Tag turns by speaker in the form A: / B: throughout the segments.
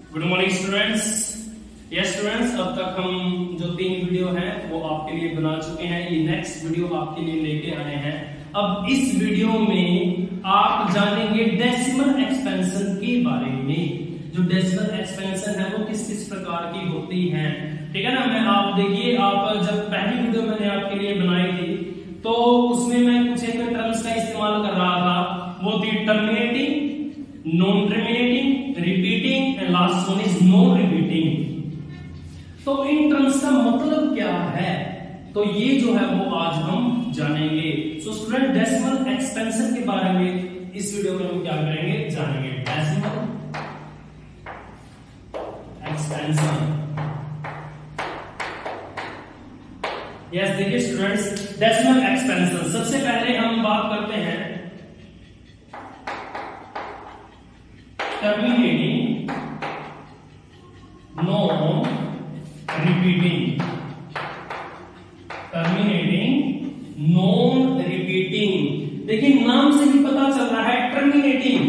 A: Good morning students. Yes students, अब तक हम जो 3 वीडियो हैं वो आपके लिए बना चुके हैं। ये नेक्स्ट वीडियो आपके लिए लेके आए हैं। अब इस वीडियो में आप जानेंगे डेसिमल एक्सपेंशन के बारे में। जो डेसिमल एक्सपेंशन है वो किस किस प्रकार की होती है, ठीक है ना। मैं आप देखिए, आप जब पहली वीडियो मैंने आपके लिए बनाई थी तो उसमें मैं कुछ एक टर्म्स का इस्तेमाल कर रहा था। वो थी terminating, non terminating, repeating and last one is non repeating. तो इन टर्म्स का मतलब क्या है, तो ये जो है वो आज हम जानेंगे। सो स्टूडेंट, डेसिमल एक्सपेंशन के बारे में इस वीडियो में हम क्या करेंगे, जानेंगे डेसिमल एक्सपेंशन। यस देखिए स्टूडेंट्स, डेसिमल एक्सपेंशन सबसे पहले हम बात करते हैं terminating, non repeating. Terminating, non repeating. देखिए नाम से ही पता चल रहा है, टर्मिनेटिंग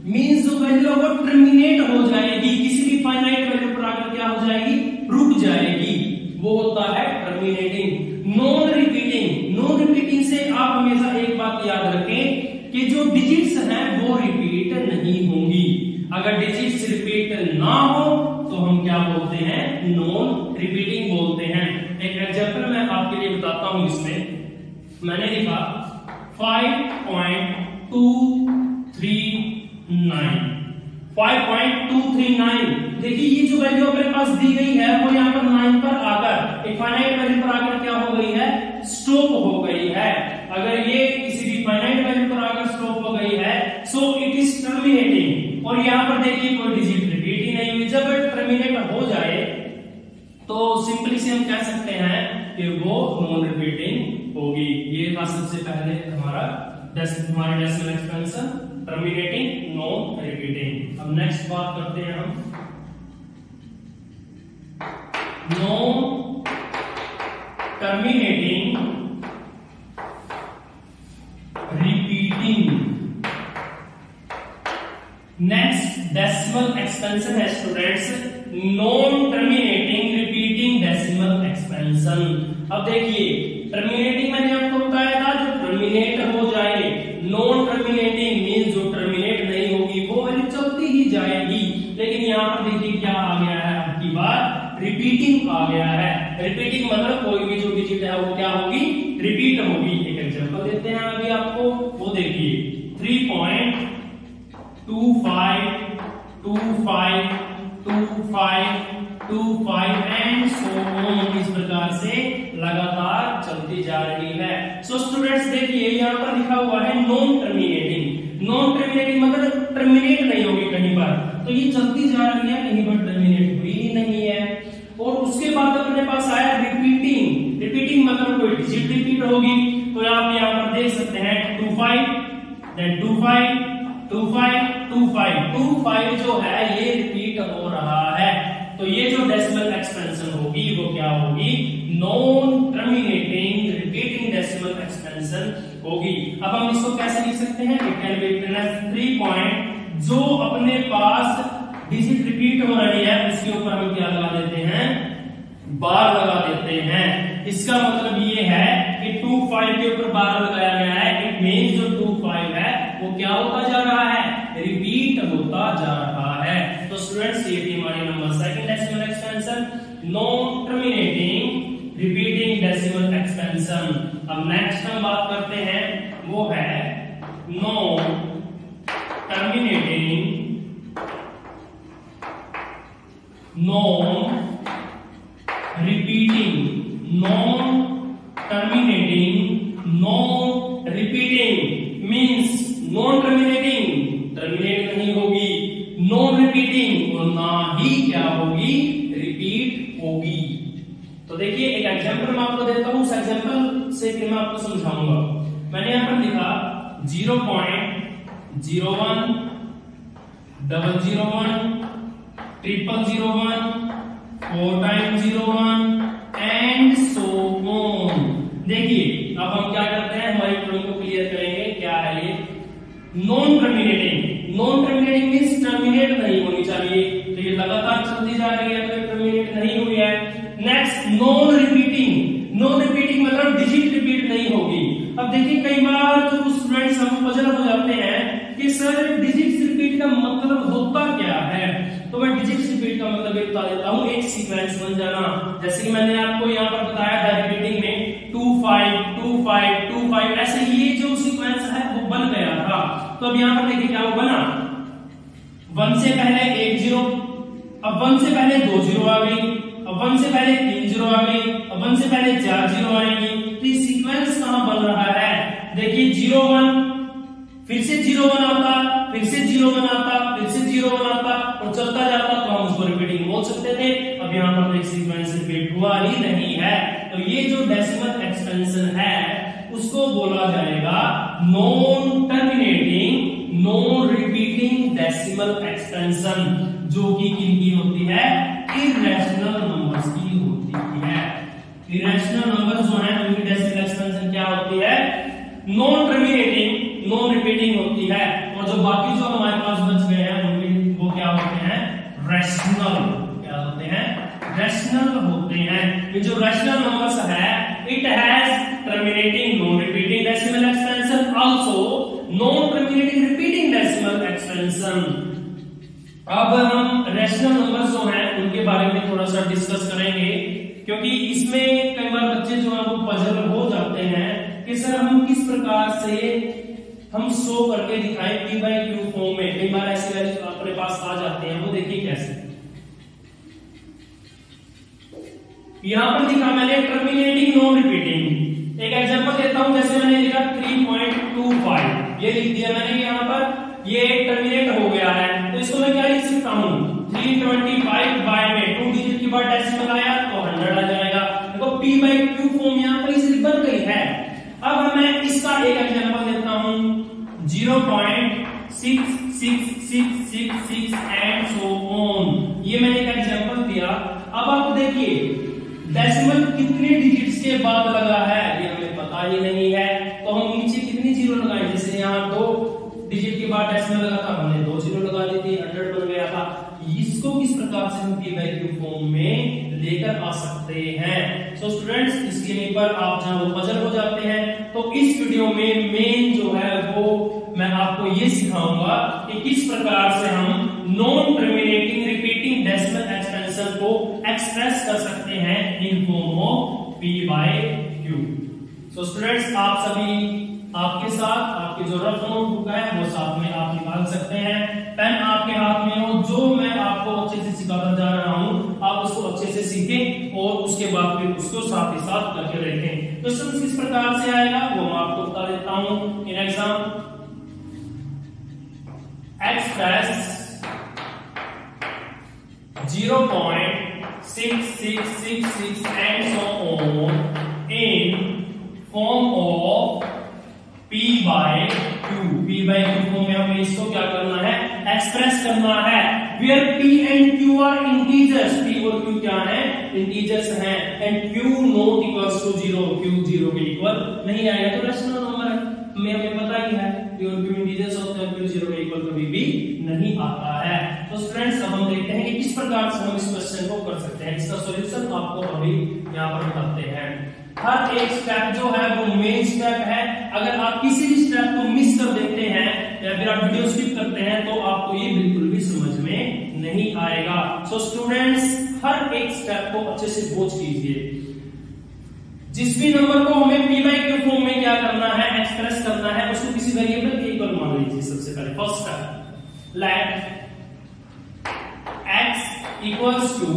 A: मींस जो वैल्यू है वो टर्मिनेट हो जाएगी, किसी भी फाइनाइट वैल्यू पर आकर क्या हो जाएगी, रुक जाएगी, वो होता है terminating. Non repeating, non repeating से आप हमेशा एक बात याद रखें कि जो डिजिट्स हैं वो रिपीट नहीं होंगी। अगर डिजिट्स रिपीट ना हो तो हम क्या बोलते हैं, नॉन रिपीटिंग बोलते हैं। एक एग्जांपल मैं आपके लिए बताता हूं। इसमें मैंने लिखा 5.239। देखिए ये जो वैल्यू अपने पास दी गई है वो यहाँ पर 9 पर आकर एक फाइनाइट वैल्यू पर आकर क्या हो गई है, स्टॉप हो गई है। अगर ये किसी भी फाइनाइट वैल्यू पर आकर स्टॉप हो गई है सो इट इज टर्मिनेटिंग। और यहाँ पर देखिए कोई डिजिट रिपीट ही नहीं हुई। जब टर्मिनेट हो जाए तो सिंपली से हम कह सकते हैं कि वो नॉन रिपीटिंग होगी। ये था सबसे पहले हमारा decimal expansion, terminating, non repeating. अब नेक्स्ट बात करते हैं हम non terminating, repeating. Next decimal expansion है students non terminating, repeating decimal expansion. अब देखिए टर्मिनेटिंग मैंने आपको बताया था जो टर्मिनेट हो जाए, नॉन टर्मिनेटिंग मींस जो टर्मिनेट नहीं होगी, वो वैल्यू चलती ही जाएगी। लेकिन यहाँ पर देखिए क्या आ गया है, अब की बार रिपीटिंग आ गया है। रिपीटिंग मतलब कोई भी जो डिजिट है वो क्या होगी, रिपीट होगी। एक एग्जांपल देते हैं अभी आपको, वो देखिए 3.25 25 एंड सो ऑन, इस प्रकार से लगातार चलती जा रही है। सो स्टूडेंट्स देखिए यहाँ पर लिखा हुआ है नॉन टर्मिनेटिंग। नॉन टर्मिनेटिंग मतलब टर्मिनेट नहीं होगी कहीं पर, तो ये चलती जा रही है, कहीं पर टर्मिनेट हुई ही नहीं है। और उसके बाद अपने पास आया रिपीटिंग। रिपीटिंग मतलब कोई डिजिट रिपीट होगी, तो आप यहाँ पर देख सकते हैं 25 देन 25 25 25 25 जो है ये रिपीट हो रहा है। तो ये जो डेसिमल एक्सपेंशन होगी वो क्या होगी, non terminating, repeating decimal expansion होगी। अब हम इसको कैसे लिख सकते हैं, it can be written as 3 point, जो अपने पास डिजिट रिपीट हो रही है उसके ऊपर हम क्या लगा देते हैं, बार लगा देते हैं। इसका मतलब ये है कि 25 के ऊपर बार लगाया गया है, इट मींस जो 25 है वो क्या होता जा रहा है, रिपीट होता जा रहा है। तो स्टूडेंट्स ये थी हमारी number second decimal expansion, non terminating, repeating decimal expansion. अब नेक्स्ट हम बात करते हैं वो है non terminating, non repeating. Non terminating, non repeating means non terminating, terminate नहीं होगी, नॉन रिपीटिंग और ना ही क्या होगी, रिपीट होगी। तो देखिए एक एग्जांपल मैं आपको देता हूं, उस एग्जांपल से फिर मैं आपको समझाऊंगा। मैंने यहां पर लिखा 0.01 001 001 4 times 01 एंड सो ऑन। देखिए अब हम क्या करते हैं, हमारी टर्म को क्लियर करेंगे। क्या है ये, non terminating. Non terminating means terminate नहीं होनी चाहिए। चाहिए, तो ये लगातार चलती जा रही है, तो टर्मिनेट नहीं हुई है। Next non repeating, non repeating मतलब डिजिट रिपीट नहीं होगी। अब देखिए कई बार जो स्टूडेंट्स हम पजल हो जाते हैं कि सर डिजिट रिपीट का मतलब होता क्या है, तो मैं डिजिट रिपीट का मतलब ये बता देता हूँ, एक सीक्वेंस बन जाना। जैसे कि मैंने आपको यहाँ पर बताया था रिपीटिंग में 2 5 2 5 2 5, ऐसे ये जो सीक्वेंस है वो बन गया था। तो अब यहाँ पर देखिए क्या वो बना, 1 से पहले 1 0, अब 1 से पहले 2 0 आ गई, अब 1 से पहले 3 0 आ गई, अब 1 से पहले 4 0 आएगी। तो ये सीक्वेंस कहां बन रहा है, देखिए 0 1, फिर से 0 1 आता, फिर से 0 1 आता, फिर से 0 1 आता और चलता जाता, तो हम उसको रिपीटिंग बोल सकते थे। अब यहाँ पर एक सीक्वेंस रिपीट हुआ ही नहीं है, तो ये जो डेसिमल एक्सपेंशन है उसको बोला जाएगा non terminating non repeating decimal expansion, जो कि किनकी होती है, इर्रेशनल नंबर्स की होती है। इर्रेशनल नंबर्स जो है उनकी डेसिमल एक्सपेंशन क्या होती है, नॉन टर्मिनेटिंग नॉन रिपीटिंग होती है, और जो बाकी जो हमारे पास बच गए हैं उनकी वो क्या होते हैं, रैशनल, क्या होते हैं, रैशनल होते हैं। ये जो रैशनल नंबर्स है it has terminating non repeating decimal expansion, also known terminating repeating decimal expansion. अब हम रैशनल नंबर्स जो हैं उनके बारे में थोड़ा सा डिस्कस करेंगे, क्योंकि इसमें कई बार बच्चे जो है वो पजल हो जाते हैं कि सर हम किस प्रकार से हम शो करके दिखाएं P by Q फॉर्म में। कई बार ऐसे वैल्यूज अपने पास आ जाते हैं, वो देखिए कैसे। यहां पर दिखा मैंने टर्मिनेटिंग नॉन रिपीटिंग, एक एग्जांपल देता हूं, जैसे मैंने लिखा 3.25, ये लिख दिया मैंने यहाँ पर, ये टर्मिनेट हो गया है, तो इसको मैं क्या लिख सकता हूँ, 325 बाय में 2 डिजिट के बाद डेसिमल आया तो 100 आ जाएगा। देखो P by Q फॉर्म यहाँ पर इसे बन गई है। अब मैं इसका एक एग्जांपल देता हूँ, 0.66666 एंड सो ऑन, ये मैंने एक एग्जांपल दिया। अब आप देखिए डेसिमल कितने डिजिट्स के बाद लगा है ये हमें पता ही नहीं है, तो हम नीचे कितनी जीरो लगाए, जैसे यहाँ 2 डिजिट के बाद डेसिमल लगा था, हमने 2 जीरो लगा दी थी, 100 बन गया था। इसको किस प्रकार से हम P by Q फॉर्म में लेकर आ सकते हैं। सो स्टूडेंट्स, इसके ऊपर आप जहां वो पजल हो जाते हैं, तो इस वीडियो में मेन जो है वो मैं आपको ये सिखाऊंगा कि किस प्रकार से हम non terminating repeating decimal expansion को एक्सप्रेस कर सकते हैं in form of P by Q। So students, आप सभी आपके साथ आपकी जो रफ नोटबुक है वो साथ में आप निकाल सकते हैं, पेन आपके हाथ में हो, जो मैं आपको अच्छे से सिखाता जा रहा हूं आप उसको अच्छे से सीखें और उसके बाद फिर उसको साथ ही साथ करके रखें। क्वेश्चन किस प्रकार से आएगा वो मैं आपको बता देता हूं। In exam express 0.6666 and so on in form of P by Q। P by Q form में हमें इसको क्या करना है, एक्सप्रेस करना है, where P and Q are integers। P और Q क्या है, इंटीजर्स हैं, and Q not equals to 0, Q 0 के इक्वल नहीं आएगा, तो रैशनल नंबर में हमें पता ही है P और Q इंटीजर्स होते हैं, Q 0 के इक्वल कभी भी नहीं आता है। तो स्टूडेंट्स, अब हम देखते हैं कि किस प्रकार से हम इस क्वेश्चन को कर सकते हैं। इसका सॉल्यूशन आपको अभी यहाँ पर बताते हैं। हर एक स्टेप जो है वो मेन स्टेप है, अगर आप किसी भी स्टेप को मिस कर देते हैं या फिर आप वीडियो स्किप करते हैं तो आपको ये बिल्कुल भी समझ में नहीं आएगा। सो स्टूडेंट्स, हर एक स्टेप को अच्छे से वॉच कीजिए। जिस भी नंबर को हमें P by Q फॉर्म में क्या करना है, एक्सप्रेस करना है, उसको किसी वेरिएबल के इक्वल मान लीजिए। सबसे पहले first step, let x equals to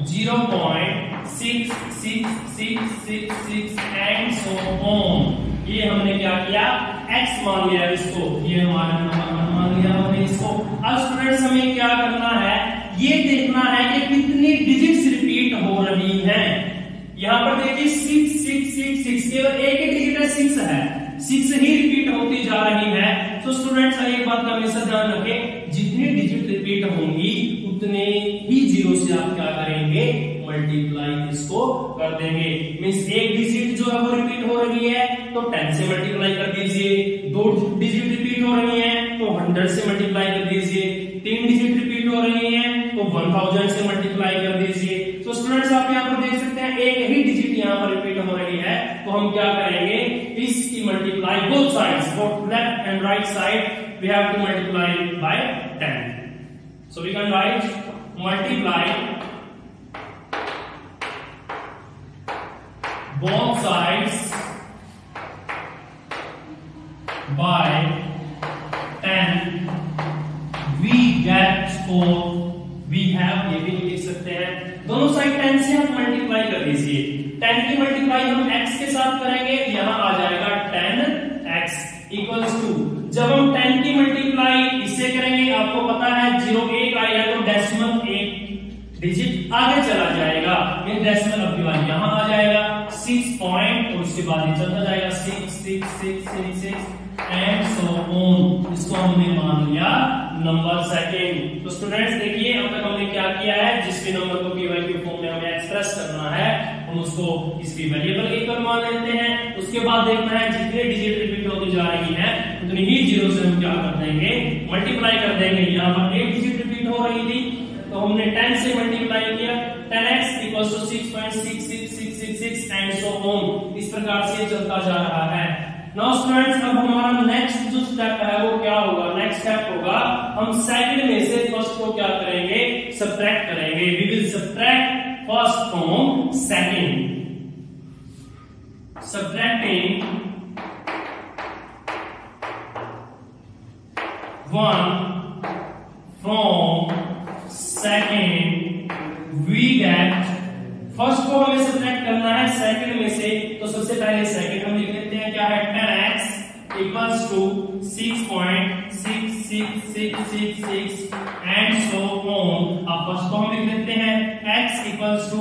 A: 0.66666 and so on। ये हमने क्या किया, x मान लिया इसको, ये हमारा नंबर मान लिया हमने इसको। अब स्टूडेंट्स, हमें क्या करना है, ये देखना है कि कितनी डिजिट्स रिपीट हो रही हैं। यहाँ पर देखिए 6666, केवल एक ही डिजिट है, 6 है, 6 ही रिपीट होती जा रही है। तो स्टूडेंट्स, एक बात का हमेशा ध्यान रखें, जितनी डिजिट रिपीट होंगी उतने ही जीरो से आप क्या करेंगे, मल्टीप्लाई इसको कर देंगे। मींस एक डिजिट जो है वो रिपीट हो रही है तो 10 से मल्टीप्लाई कर दीजिए, 2 डिजिट रिपीट हो रही है तो 100 से मल्टीप्लाई कर दीजिए, 3 डिजिट रिपीट हो रही है तो 1000 से मल्टीप्लाई कर दीजिए। तो स्टूडेंट्स आप यहाँ पर देख सकते हैं एक ही डिजिट यहाँ पर रिपीट हो रही है, तो हम क्या करेंगे, इसकी multiply both sides, both left and right side we have to multiply by 10। So we can write multiply both sides by 10 we get, or we have, ये भी लिख सकते हैं, दोनों साइड 10 से हम मल्टीप्लाई कर दीजिए। 10 की मल्टीप्लाई हम x के साथ करेंगे, यहां आ जाएगा 10x इक्वल्स टू, जब हम 10 की मल्टीप्लाई इससे करेंगे, आपको पता है 0 1 आएगा तो डेसिमल एक डिजिट आगे चला जाएगा, मीन डेसिमल अब की बात यहां आ जाएगा 6 पॉइंट, और उसके बाद ये चलता जाएगा 6 6 6 6 6 एंड सो ऑन। इसको हमने मान लिया नंबर सेकंड। तो स्टूडेंट्स देखिए अब तक हमने क्या किया है, जिस भी नंबर को पी बाई क्यू फॉर्म में हमें एक्सप्रेस करना है हम उसको इसकी वेरिएबल के पर मान लेते हैं। उसके बाद देखना है जितने डिजिट रिपीट होती जा रही है उतनी ही जीरो से हम क्या कर देंगे, मल्टीप्लाई कर देंगे। यहाँ पर एक डिजिट रिपीट हो रही थी तो हमने 10 से मल्टीप्लाई किया, 10x equals to 6.66666 and so on. इस प्रकार से चलता जा रहा है। नाउ स्टूडेंट्स अब हमारा नेक्स्ट जो स्टेप है वो क्या होगा, नेक्स्ट स्टेप होगा हम सेकंड में से फर्स्ट को क्या करेंगे, सब्ट्रैक्ट करेंगे। We will subtract first from second, subtracting 1 from second we get, first को हमें सब्ट्रैक्ट करना है सेकंड में से, तो सबसे पहले सेकंड हम लिख लेते हैं, क्या है 10x equals to 6.66666 and so on. अब फर्स्ट को हम लिख लेते हैं x इक्वल्स टू,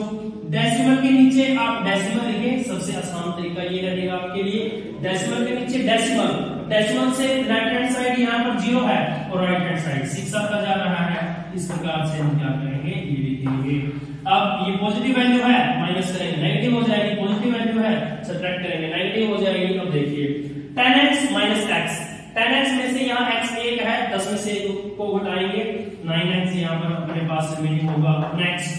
A: डेसिमल के नीचे आप डेसिमल लिखें, सबसे आसान तरीका ये रहेगा आपके लिए, डेसिमल के नीचे डेसिमल, डेसिमल से लेफ्ट हैंड साइड यहाँ पर 0 है और राइट हैंड साइड 6 आता जा रहा है। इस प्रकार से हम क्या करेंगे, ये लिखेंगे। अब ये पॉजिटिव वैल्यू है, माइनस करेंगे नेगेटिव हो जाएगी, पॉजिटिव वैल्यू है सब्ट्रैक्ट करेंगे नेगेटिव हो जाएगी। अब देखिए 10x माइनस x, 10x में से यहाँ x 1 है, 10 में से 1 को घटाएंगे, 9x यहाँ पर अपने पास रिमेनिंग होगा। नेक्स्ट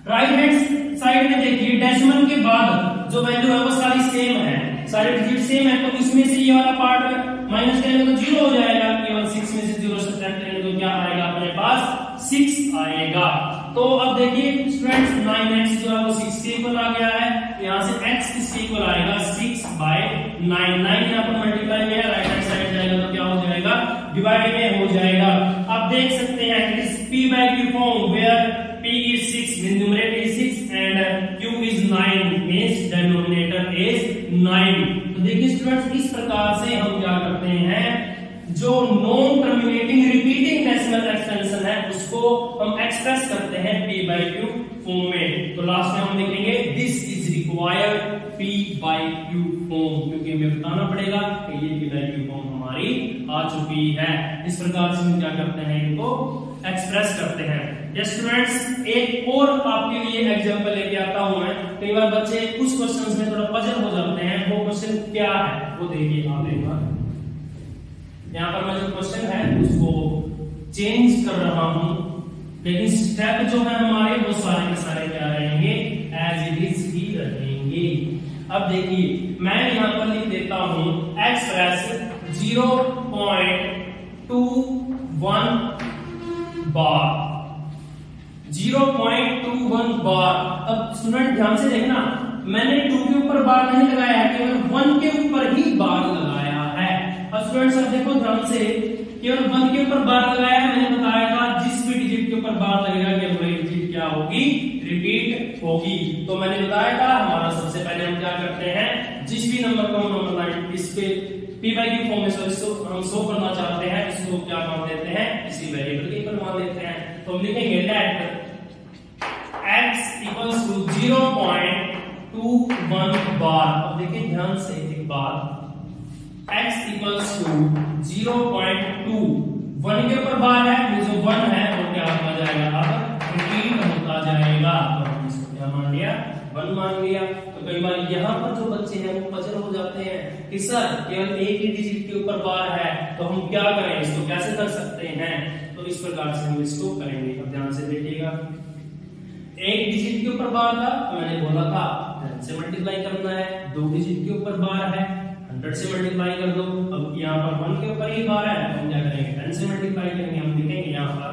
A: राइट हैंड साइड में देखिए डेसिमल के बाद जो वैल्यू है वो सारी सेम है, सारे डिजिट सेम है, तो इसमें से ये वाला पार्ट माइनस करेंगे तो 0 हो जाएगा, केवल 6 में से 0 सब्ट्रैक्ट करेंगे तो क्या आएगा अपने पास 6 आएगा। तो अब देखिए स्टूडेंट्स 9x जो है वो 6 के इक्वल आ गया है, यहाँ से x किसके इक्वल आएगा 6/9, 9 यहाँ पर मल्टीप्लाई में है, राइट हैंड साइड जाएगा तो क्या हो जाएगा, डिवाइड में हो जाएगा। अब देख सकते हैं it is p by q form where p is 6 means numerator is 6 and q is 9 means denominator is 9। तो देखिए स्टूडेंट्स इस प्रकार से हम क्या करते हैं, जो non terminating repeating decimal extension है उसको हम एक्सप्रेस करते हैं p by q फॉर्म में। तो लास्ट में हम लिखेंगे this is required p by q form, क्योंकि हमें बताना पड़ेगा कि ये p by q फॉर्म हमारी आ चुकी है। इस प्रकार से हम क्या करते हैं, इनको एक्सप्रेस करते हैं। यस स्टूडेंट्स एक और आपके लिए एग्जांपल लेके आता हूं मैं, कई बार बच्चे कुछ क्वेश्चंस में थोड़ा पजल हो जाते हैं, वो क्वेश्चन क्या है वो देखिए आप एक बार। यहाँ पर मैं जो क्वेश्चन है उसको चेंज कर रहा हूं, लेकिन स्टेप जो है हमारे वो सारे के सारे क्या रहेंगे, एज इट इज ही रहेंगे। अब देखिए मैं यहाँ पर लिख देता हूं एक्सप्रेस 0.21 बार, 0.21 बार। अब स्टूडेंट ध्यान से देखना, मैंने 2 के ऊपर बार नहीं लगाया है, केवल 1 के ऊपर ही बार लगाया है। अब स्टूडेंट्स अब देखो ध्यान से, केवल 1 के ऊपर बार लगाया है, मैंने बताया था जिस भी डिजिट के ऊपर बार लगेगा कि वही डिजिट क्या होगी, रिपीट होगी। तो मैंने बताया था हमारा सबसे पहले हम क्या करते हैं, जिस भी नंबर को हम इसके p by q फॉर्म में हम शो करना चाहते हैं इसको क्या मान देते हैं, इसी वेरिएबल के पर मान देते हैं। तो हम लिखेंगे लेट x इक्वल्स टू 0.21 बार। अब देखिए ध्यान से एक बार, x इक्वल्स टू 0.2, 1 के ऊपर बार है, जो 1 है वो क्या होता जाएगा, अब रिपीट होता जाएगा। तो हम इसको क्या मान लिया, 1 मान लिया। तो कई बार यहाँ पर जो बच्चे हैं वो पजल हो जाते हैं कि सर केवल एक ही डिजिट के ऊपर बार है तो हम क्या करें, इसको कैसे कर सकते हैं। तो तो इस प्रकार से हम इसको करेंगे। अब ध्यान से देखिएगा, एक डिजिट के ऊपर बार था तो मैंने बोला था 10 से मल्टीप्लाई करना है, 2 डिजिट के ऊपर बार है 100 से मल्टीप्लाई कर दो। अब यहाँ पर 1 के ऊपर ही बार है तो हम क्या करेंगे 10 से मल्टीप्लाई करेंगे। हम लिखेंगे यहाँ पर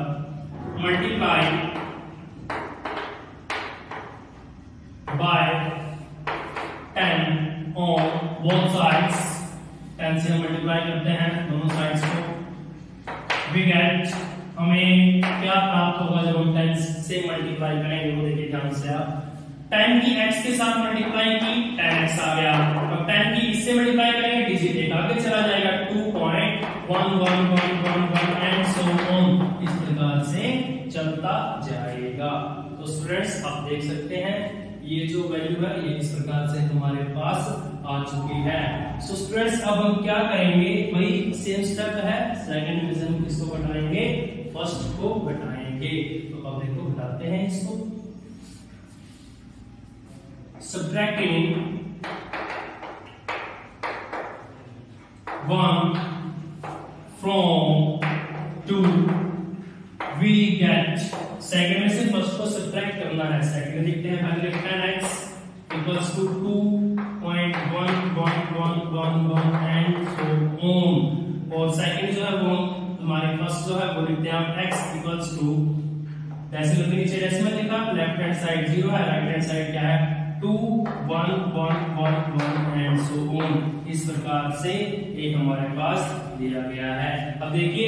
A: multiply by 10 on both sides. 10 से हम मल्टीप्लाई करते हैं दोनों साइड्स को, वी गेट, हमें क्या प्राप्त होगा जब हम 10 से मल्टीप्लाई करेंगे, वो देखिए ध्यान से आप। 10 की x के साथ मल्टीप्लाई की 10x आ गया। अब 10 की इससे मल्टीप्लाई करेंगे, डिजिट एक आगे चला जाएगा 2.1111 एंड सो ऑन, इस प्रकार से चलता जाएगा। तो स्टूडेंट्स आप देख सकते हैं ये जो वैल्यू है ये इस प्रकार से हमारे पास आ चुकी है। सो स्टूडेंट्स अब हम क्या करेंगे, वही सेम स्टेप है, सेकंड डिवीजन किसको घटाएंगे, फर्स्ट को घटाएंगे। तो अब देखो घटाते हैं इसको, subtracting 1 from 2 we get, second में से फर्स्ट को सब्ट्रैक्ट करना है। सेकंड में लिखते हैं पहले 10x equals to 2.1111 and so on. और सेकंड जो है वो हमारे फर्स्ट जो है वो लिखते हैं हम x equals to, डेसिमल के नीचे डेसिमल लिखा, लेफ्ट हैंड साइड 0 है, राइट हैंड साइड क्या है 2 1 1 1 1 एंड सो ऑन। इस प्रकार से ये हमारे पास दिया गया है। अब देखिए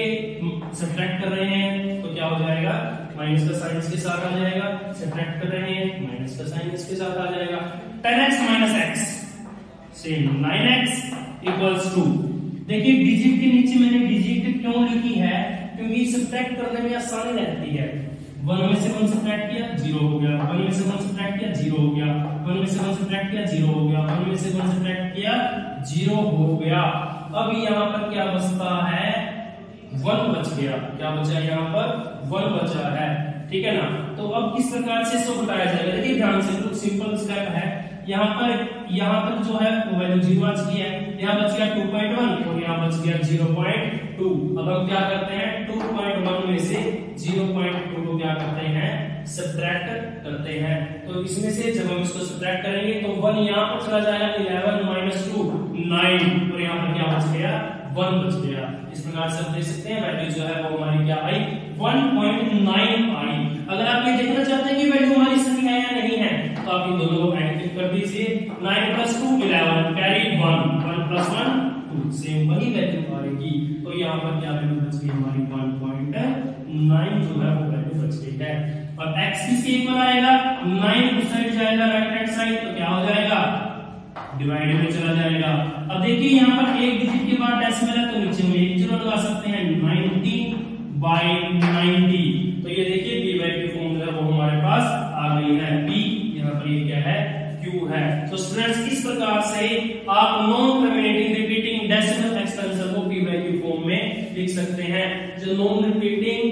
A: सब्ट्रैक्ट कर रहे हैं तो क्या हो जाएगा, माइनस का साइन इसके साथ आ जाएगा, सब्ट्रैक्ट कर रहे हैं माइनस का साइन इसके साथ आ जाएगा। 10x minus x same 9x equals to, देखिए डिजिट के नीचे मैंने डिजिट क्यों लिखी है, क्योंकि सब्ट्रैक्ट करने में आसानी रहती है। 1 में से 1 सब्ट्रैक्ट किया 0 हो गया, 1 में से 1 सब्ट्रैक्ट किया 0 हो गया, 1 में से 1 सब्ट्रैक्ट किया 0 हो गया, 1 में से 1 सब्ट्रैक्ट किया 0 हो गया। अब यहाँ पर क्या बचता है, 1 बच गया, क्या बचा यहाँ पर 1 बचा है, ठीक है ना। तो अब किस प्रकार से इसको घटाया जाएगा, देखिए ध्यान से, तो सिंपल स्टेप है। यहाँ पर जो है वो वैल्यू 0 बच गई है, यहाँ बच गया 2.1 और यहाँ बच गया 0.2। अब हम क्या करते हैं 2.1 में से 0.2 को क्या करते हैं सब्ट्रैक्ट करते हैं। तो इसमें से जब हम इसको सब्ट्रैक्ट करेंगे तो 1 यहाँ पर चला जाएगा, 11 माइनस 2 9 और यहाँ पर क्या बच गया 1 बच गया। इस प्रकार से आप देख सकते हैं वैल्यू जो है वो हमारी क्या आई 1.9 आई। अगर आप ये देखना चाहते हैं कि वैल्यू हमारी सही है या नहीं है तो आप इन दोनों को ऐड कर दीजिए, 9 + 2 11 कैरी 1 1 + 1 2, सेम वही वैल्यू आएगी। तो यहाँ पर क्या वैल्यू बच गई हमारी 1.9 जो है वो वैल्यू बच गई है। और x किसके इक्वल आएगा, 9 उस साइड जाएगा राइट हैंड साइड तो क्या हो जाएगा डिवाइड में चला जाएगा। अब देखिए यहाँ पर एक डिजिट के बाद डेसिमल है तो नीचे में एक जीरो लगा सकते हैं, 90/90। तो ये देखिए b वैल्यू फॉर्म जो है वो हमारे पास आ गई है, b यहाँ पर ये क्या है q है। तो स्टूडेंट्स इस प्रकार से आप non terminating repeating decimal expansion को b वैल्यू फॉर्म में लिख सकते हैं। जो non terminating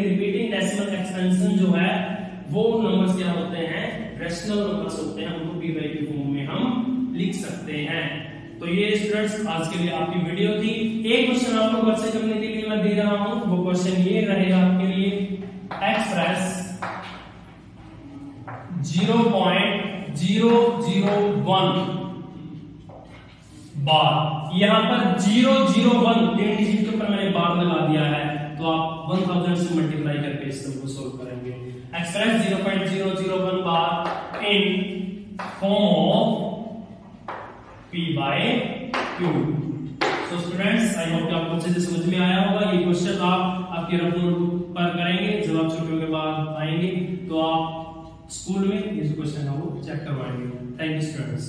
A: repeating decimal expansion जो है वो नंबर्स क्या होते हैं, रेशनल नंबर्स होते हैं, उनको b वैल्यू फॉर्म में हम लिख सकते हैं। तो ये स्टूडेंट्स आज के लिए आपकी वीडियो थी। एक क्वेश्चन आप लोग से करने के लिए मैं दे रहा हूं, वो क्वेश्चन ये रहेगा आपके लिए, एक्सप्रेस 0.001 बार, यहाँ पर 001 3 डिजिट के ऊपर मैंने बार लगा दिया है, तो आप 1000 से मल्टीप्लाई करके इस को सोल्व करेंगे। Express 0.001 bar in form of p/q। So students I hope कि आपको अच्छे से समझ में आया होगा। ये क्वेश्चन आप आपके रफ नोटबुक पर करेंगे, जब आप छुट्टियों के बाद आएंगे तो आप स्कूल में ये जो क्वेश्चन है वो चेक करवाएंगे। Thank you students.